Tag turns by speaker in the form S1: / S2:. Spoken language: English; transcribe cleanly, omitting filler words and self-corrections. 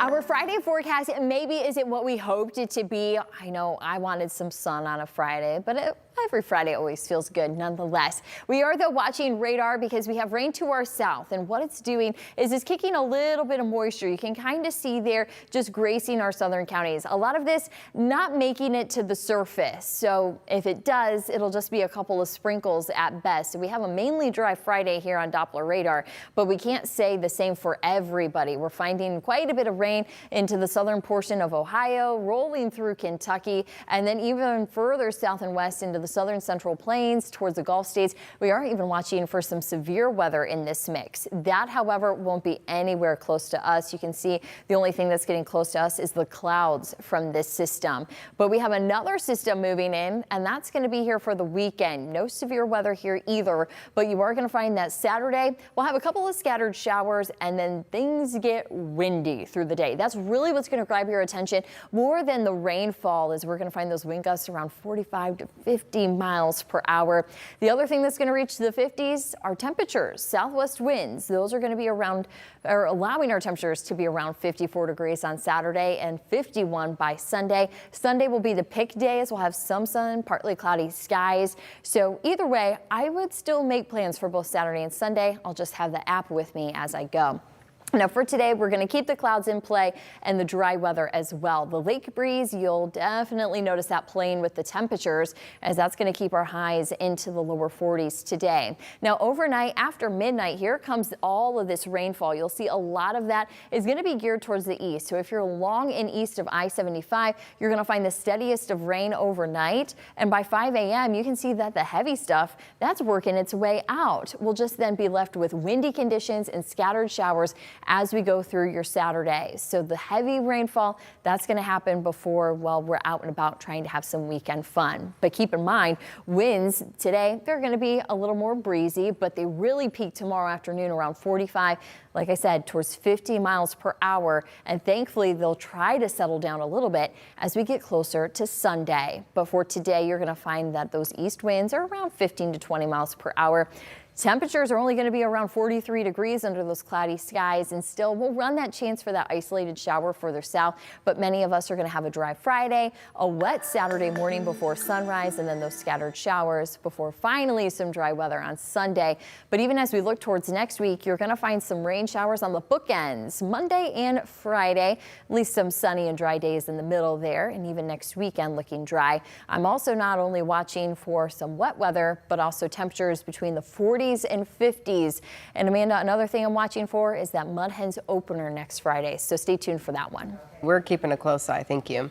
S1: Our Friday forecast maybe isn't what we hoped it to be. I know I wanted some sun on a Friday, but every Friday always feels good nonetheless. We are though watching radar because we have rain to our south, and what it's doing is it's kicking a little bit of moisture. You can kind of see there just gracing our southern counties. A lot of this not making it to the surface. So if it does, it'll just be a couple of sprinkles at best. We have a mainly dry Friday here on Doppler radar, but we can't say the same for everybody. We're finding quite a bit of rain into the southern portion of Ohio, rolling through Kentucky, and then even further south and west into the southern central plains towards the Gulf states. We are even watching for some severe weather in this mix. That, however, won't be anywhere close to us. You can see the only thing that's getting close to us is the clouds from this system. But we have another system moving in, and that's going to be here for the weekend. No severe weather here either, but you are going to find that Saturday we'll have a couple of scattered showers, and then things get windy through the day. That's really what's going to grab your attention more than the rainfall, as we're going to find those wind gusts around 45 to 50 miles per hour. The other thing that's going to reach the 50s are temperatures. Southwest winds, those are going to be around, or allowing our temperatures to be around 54 degrees on Saturday and 51 by Sunday. Sunday will be the pick day, as we'll have some sun, partly cloudy skies. So either way, I would still make plans for both Saturday and Sunday. I'll just have the app with me as I go. Now for today, we're going to keep the clouds in play and the dry weather as well. The lake breeze, you'll definitely notice that playing with the temperatures, as that's going to keep our highs into the lower 40s today. Now overnight, after midnight, here comes all of this rainfall. You'll see a lot of that is going to be geared towards the east. So if you're along and east of I-75, you're going to find the steadiest of rain overnight. And by 5 a.m., you can see that the heavy stuff that's working its way out. We'll just then be left with windy conditions and scattered showers as we go through your Saturday. So the heavy rainfall, that's going to happen before, well, we're out and about trying to have some weekend fun. But keep in mind, winds today, they're going to be a little more breezy, but they really peak tomorrow afternoon around 45, like I said, towards 50 miles per hour. And thankfully, they'll try to settle down a little bit as we get closer to Sunday. But for today, you're going to find that those east winds are around 15 to 20 miles per hour. Temperatures are only going to be around 43 degrees under those cloudy skies, and still we'll run that chance for that isolated shower further south. But many of us are going to have a dry Friday, a wet Saturday morning before sunrise, and then those scattered showers before finally some dry weather on Sunday. But even as we look towards next week, you're going to find some rain showers on the bookends, Monday and Friday, at least some sunny and dry days in the middle there, and even next weekend looking dry. I'm also not only watching for some wet weather, but also temperatures between the 40s and 50s. And Amanda, another thing I'm watching for is that Mud Hens opener next Friday. So stay tuned for that one.
S2: We're keeping a close eye. Thank you.